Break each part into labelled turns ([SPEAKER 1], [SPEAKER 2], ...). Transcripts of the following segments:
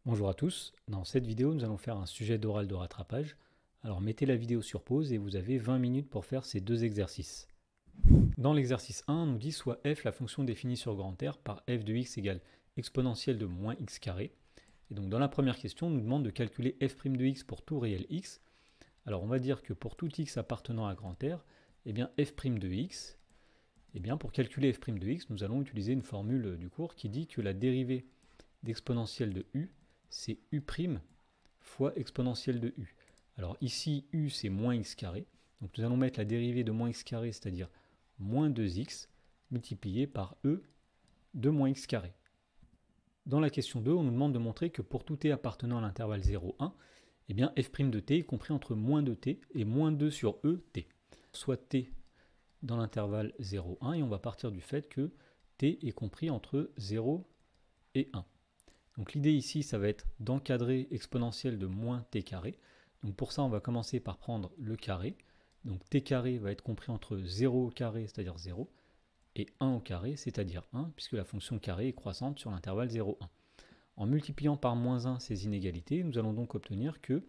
[SPEAKER 1] Bonjour à tous, dans cette vidéo nous allons faire un sujet d'oral de rattrapage. Alors mettez la vidéo sur pause et vous avez 20 minutes pour faire ces deux exercices. Dans l'exercice 1, on nous dit soit f la fonction définie sur grand R par f de x égale exponentielle de moins x carré. Et donc dans la première question, on nous demande de calculer f' de x pour tout réel x. Alors on va dire que pour tout x appartenant à grand R, eh bien f' de x, eh bien pour calculer f' de x, nous allons utiliser une formule du cours qui dit que la dérivée d'exponentielle de u, c'est u' fois exponentielle de u. Alors ici, u c'est moins x carré. Donc nous allons mettre la dérivée de moins x carré, c'est-à-dire moins 2x, multiplié par e de moins x carré. Dans la question 2, on nous demande de montrer que pour tout t appartenant à l'intervalle 0, 1, eh bien f' de t est compris entre moins 2t et moins 2 sur e t. Soit t dans l'intervalle 0, 1, et on va partir du fait que t est compris entre 0 et 1. Donc l'idée ici, ça va être d'encadrer exponentielle de moins t carré. Donc pour ça, on va commencer par prendre le carré. Donc t carré va être compris entre 0 au carré, c'est-à-dire 0, et 1 au carré, c'est-à-dire 1, puisque la fonction carré est croissante sur l'intervalle 0, 1. En multipliant par moins 1 ces inégalités, nous allons donc obtenir que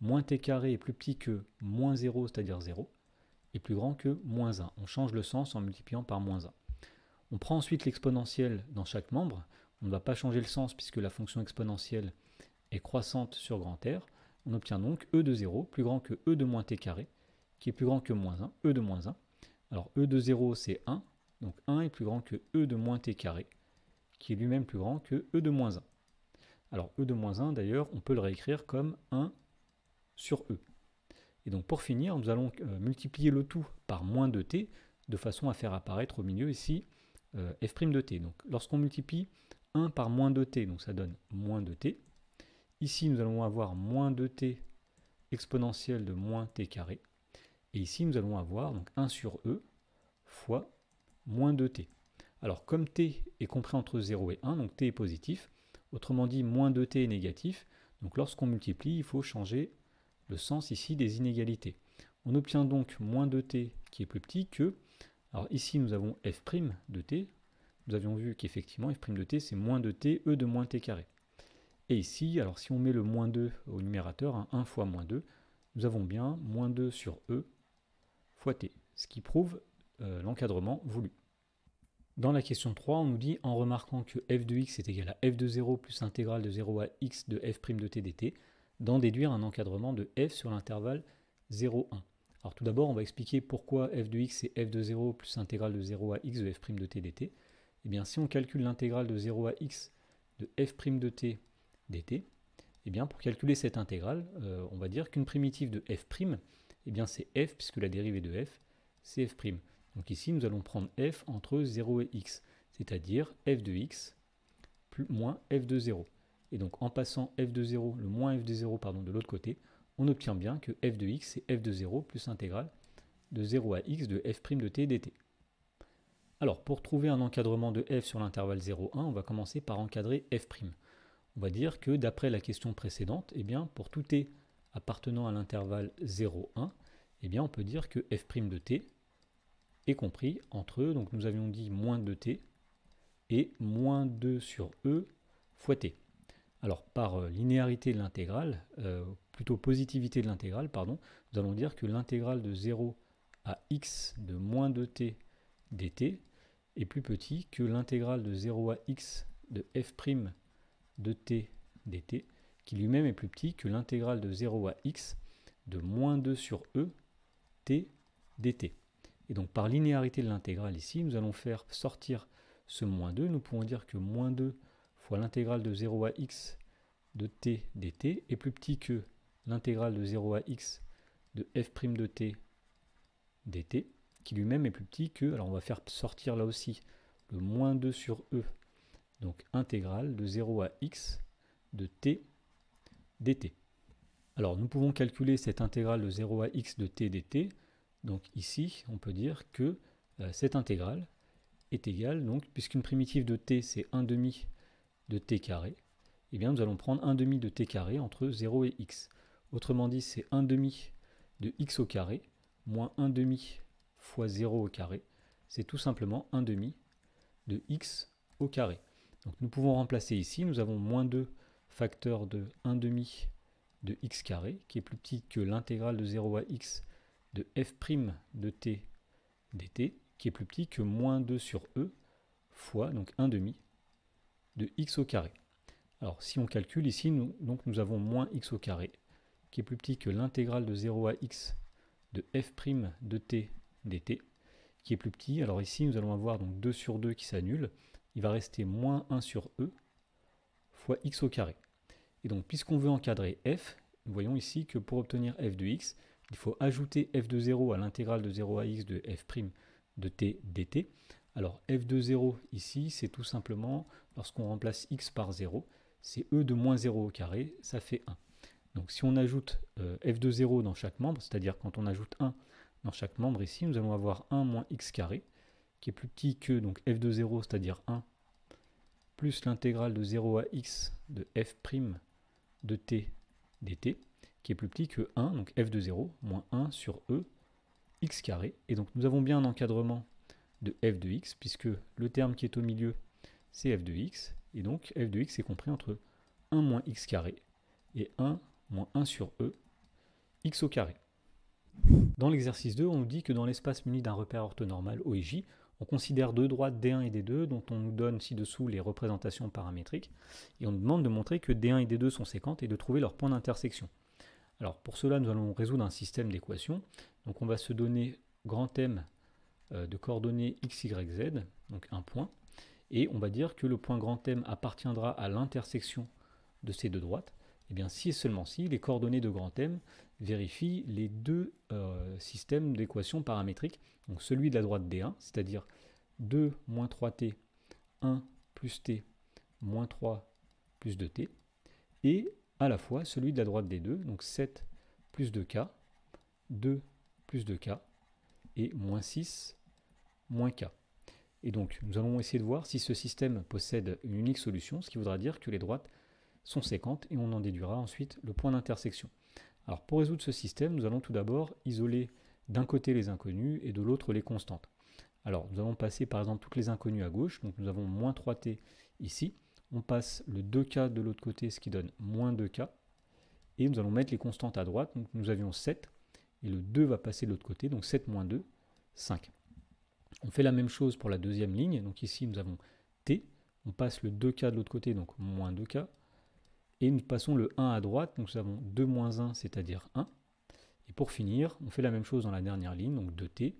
[SPEAKER 1] moins t carré est plus petit que moins 0, c'est-à-dire 0, et plus grand que moins 1. On change le sens en multipliant par moins 1. On prend ensuite l'exponentielle dans chaque membre. On ne va pas changer le sens puisque la fonction exponentielle est croissante sur grand R. On obtient donc e de 0 plus grand que e de moins t carré, qui est plus grand que moins 1, e de moins 1. Alors e de 0 c'est 1, donc 1 est plus grand que e de moins t carré, qui est lui-même plus grand que e de moins 1. Alors e de moins 1 d'ailleurs, on peut le réécrire comme 1 sur e. Et donc pour finir, nous allons multiplier le tout par moins 2t, de façon à faire apparaître au milieu ici f' de t. Donc lorsqu'on multiplie 1 par moins 2t, donc ça donne moins 2t. Ici, nous allons avoir moins 2t exponentielle de moins t carré. Et ici, nous allons avoir donc 1 sur e fois moins 2t. Alors, comme t est compris entre 0 et 1, donc t est positif, autrement dit, moins 2t est négatif, donc lorsqu'on multiplie, il faut changer le sens ici des inégalités. On obtient donc moins 2t qui est plus petit que, alors ici nous avons f' de t, nous avions vu qu'effectivement f' de t c'est moins 2t, e de moins t carré. Et ici, alors si on met le moins 2 au numérateur, 1 fois moins 2, nous avons bien moins 2 sur e fois t, ce qui prouve l'encadrement voulu. Dans la question 3, on nous dit, en remarquant que f de x est égal à f de 0 plus intégrale de 0 à x de f' de t dt, d'en déduire un encadrement de f sur l'intervalle 0, 1. Alors tout d'abord, on va expliquer pourquoi f de x c'est f de 0 plus intégrale de 0 à x de f' de t dt. Eh bien, si on calcule l'intégrale de 0 à x de f' de t dt, eh bien, pour calculer cette intégrale, on va dire qu'une primitive de f', eh bien, c'est f, puisque la dérivée de f, c'est f'. Donc ici, nous allons prendre f entre 0 et x, c'est-à-dire f de x plus moins f de 0. Et donc en passant f de 0, le moins f de 0 pardon, de l'autre côté, on obtient bien que f de x c'est f de 0 plus intégrale de 0 à x de f' de t dt. Alors pour trouver un encadrement de f sur l'intervalle 0, 1, on va commencer par encadrer f'. On va dire que d'après la question précédente, eh bien, pour tout t appartenant à l'intervalle 0, 1, eh bien, on peut dire que f' de t est compris entre, donc nous avions dit moins 2t, et moins 2 sur e fois t. Alors par linéarité de l'intégrale, plutôt positivité de l'intégrale, pardon, nous allons dire que l'intégrale de 0 à x de moins 2t dt est plus petit que l'intégrale de 0 à x de f' de t dt, qui lui-même est plus petit que l'intégrale de 0 à x de moins 2 sur e t dt. Et donc par linéarité de l'intégrale ici, nous allons faire sortir ce moins 2. Nous pouvons dire que moins 2 fois l'intégrale de 0 à x de t dt est plus petit que l'intégrale de 0 à x de f' de t dt, qui lui-même est plus petit que, alors on va faire sortir là aussi le moins 2 sur e, donc intégrale de 0 à x de t dt. Alors nous pouvons calculer cette intégrale de 0 à x de t dt. Donc ici, on peut dire que cette intégrale est égale, donc, puisqu'une primitive de t c'est 1 demi de t carré, eh bien nous allons prendre 1 demi de t carré entre 0 et x. Autrement dit, c'est 1 demi de x au carré moins 1 demi fois 0 au carré. C'est tout simplement 1 demi de x au carré. Donc nous pouvons remplacer ici, nous avons moins 2 facteur de 1 demi de x carré, qui est plus petit que l'intégrale de 0 à x de f' de t dt, qui est plus petit que moins 2 sur e fois donc 1 demi de x au carré. Alors si on calcule ici, nous avons moins x au carré, qui est plus petit que l'intégrale de 0 à x de f' de t dt, qui est plus petit. Alors ici, nous allons avoir donc 2 sur 2 qui s'annule. Il va rester moins 1 sur e fois x au carré. Et donc, puisqu'on veut encadrer f, nous voyons ici que pour obtenir f de x, il faut ajouter f de 0 à l'intégrale de 0 à x de f' de t dt. Alors, f de 0 ici, c'est tout simplement, lorsqu'on remplace x par 0, c'est e de moins 0 au carré, ça fait 1. Donc si on ajoute f de 0 dans chaque membre, c'est-à-dire quand on ajoute 1 dans chaque membre ici, nous allons avoir 1 moins x carré, qui est plus petit que donc, f de 0, c'est-à-dire 1, plus l'intégrale de 0 à x de f' de t dt, qui est plus petit que 1, donc f de 0, moins 1 sur e, x carré. Et donc nous avons bien un encadrement de f de x, puisque le terme qui est au milieu, c'est f de x, et donc f de x est compris entre 1 moins x carré et 1 moins 1 sur e, x au carré. Dans l'exercice 2, on nous dit que dans l'espace muni d'un repère orthonormal O et J, on considère deux droites D1 et D2 dont on nous donne ci-dessous les représentations paramétriques, et on nous demande de montrer que D1 et D2 sont séquentes et de trouver leur point d'intersection. Alors pour cela, nous allons résoudre un système d'équations. Donc on va se donner grand M de coordonnées x, y, z, donc un point, et on va dire que le point grand M appartiendra à l'intersection de ces deux droites. Et bien si et seulement si les coordonnées de grand M vérifient les deux systèmes d'équations paramétriques, donc celui de la droite D1, c'est-à-dire 2 moins 3t, 1 plus t, moins 3 plus 2t, et à la fois celui de la droite D2, donc 7 plus 2k, 2 plus 2k, et moins 6 moins k. Et donc nous allons essayer de voir si ce système possède une unique solution, ce qui voudra dire que les droites sont séquentes, et on en déduira ensuite le point d'intersection. Alors pour résoudre ce système, nous allons tout d'abord isoler d'un côté les inconnus et de l'autre les constantes. Alors nous allons passer par exemple toutes les inconnues à gauche, donc nous avons moins 3t ici, on passe le 2k de l'autre côté, ce qui donne moins 2k, et nous allons mettre les constantes à droite, donc nous avions 7, et le 2 va passer de l'autre côté, donc 7 moins 2, 5. On fait la même chose pour la deuxième ligne, donc ici nous avons t, on passe le 2k de l'autre côté, donc moins 2k, et nous passons le 1 à droite, donc nous avons 2 moins 1, c'est-à-dire 1. Et pour finir, on fait la même chose dans la dernière ligne, donc 2t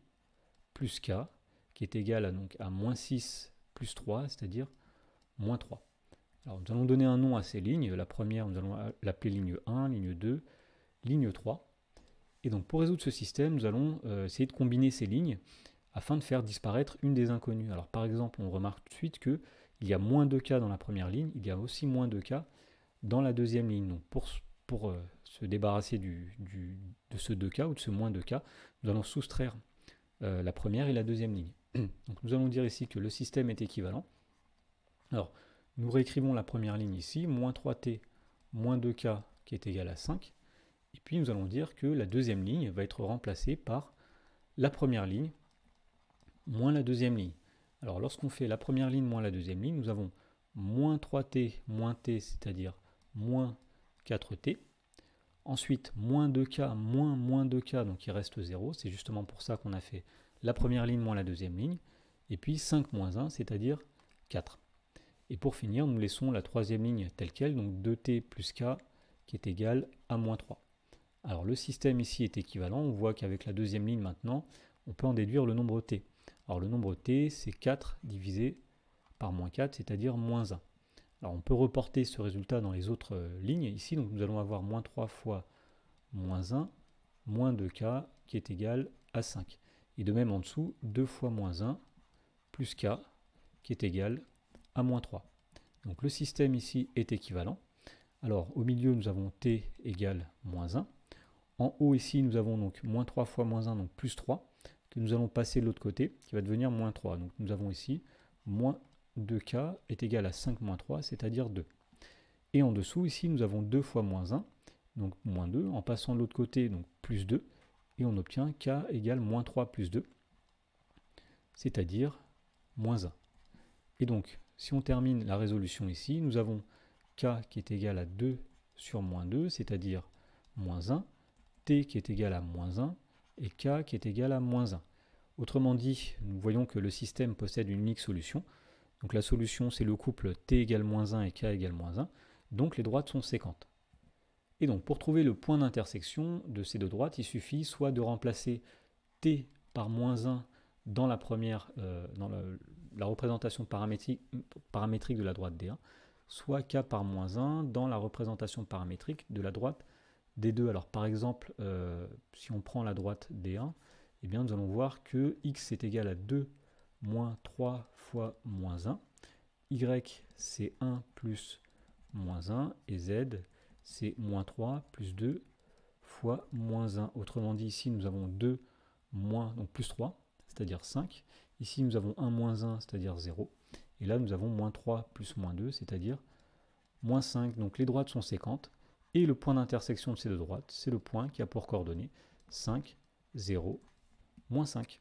[SPEAKER 1] plus k, qui est égal à, donc, à moins 6 plus 3, c'est-à-dire moins 3. Alors nous allons donner un nom à ces lignes. La première, nous allons l'appeler ligne 1, ligne 2, ligne 3. Et donc pour résoudre ce système, nous allons essayer de combiner ces lignes afin de faire disparaître une des inconnues. Alors par exemple, on remarque tout de suite qu'il y a moins 2k dans la première ligne, il y a aussi moins 2k dans la deuxième ligne. Donc pour se débarrasser de ce 2k ou de ce moins 2k, nous allons soustraire la première et la deuxième ligne. Donc nous allons dire ici que le système est équivalent. Alors nous réécrivons la première ligne ici, moins 3t moins 2k qui est égal à 5. Et puis nous allons dire que la deuxième ligne va être remplacée par la première ligne moins la deuxième ligne. Alors lorsqu'on fait la première ligne moins la deuxième ligne, nous avons moins 3t moins t, c'est-à-dire moins 4t. Ensuite, moins 2k moins 2k, donc il reste 0. C'est justement pour ça qu'on a fait la première ligne moins la deuxième ligne. Et puis 5 moins 1, c'est-à-dire 4. Et pour finir, nous laissons la troisième ligne telle qu'elle, donc 2t plus k, qui est égal à moins 3. Alors le système ici est équivalent. On voit qu'avec la deuxième ligne maintenant, on peut en déduire le nombre t. Alors le nombre t, c'est 4 divisé par moins 4, c'est-à-dire moins 1. Alors on peut reporter ce résultat dans les autres lignes ici, donc nous allons avoir moins 3 fois moins 1, moins 2k qui est égal à 5. Et de même en dessous, 2 fois moins 1 plus k qui est égal à moins 3. Donc le système ici est équivalent. Alors au milieu nous avons t égale moins 1. En haut ici nous avons donc moins 3 fois moins 1, donc plus 3, que nous allons passer de l'autre côté, qui va devenir moins 3. Donc nous avons ici moins 2k est égal à 5 moins 3, c'est-à-dire 2. Et en dessous, ici, nous avons 2 fois moins 1, donc moins 2. En passant de l'autre côté, donc plus 2. Et on obtient k égale moins 3 plus 2, c'est-à-dire moins 1. Et donc, si on termine la résolution ici, nous avons k qui est égal à 2 sur moins 2, c'est-à-dire moins 1, t qui est égal à moins 1, et k qui est égal à moins 1. Autrement dit, nous voyons que le système possède une unique solution. Donc la solution, c'est le couple t égale moins 1 et k égale moins 1. Donc les droites sont séquentes. Et donc pour trouver le point d'intersection de ces deux droites, il suffit soit de remplacer t par moins 1 dans la première, la représentation paramétrique de la droite D1, soit k par moins 1 dans la représentation paramétrique de la droite D2. Alors par exemple, si on prend la droite D1, eh bien, nous allons voir que x est égal à 2 moins 3 fois moins 1, y c'est 1 plus moins 1, et z c'est moins 3 plus 2 fois moins 1. Autrement dit, ici nous avons 2 moins, donc plus 3, c'est-à-dire 5. Ici nous avons 1 moins 1, c'est-à-dire 0. Et là nous avons moins 3 plus moins 2, c'est-à-dire moins 5. Donc les droites sont séquentes. Et le point d'intersection de ces deux droites, c'est le point qui a pour coordonnées 5, 0, moins 5.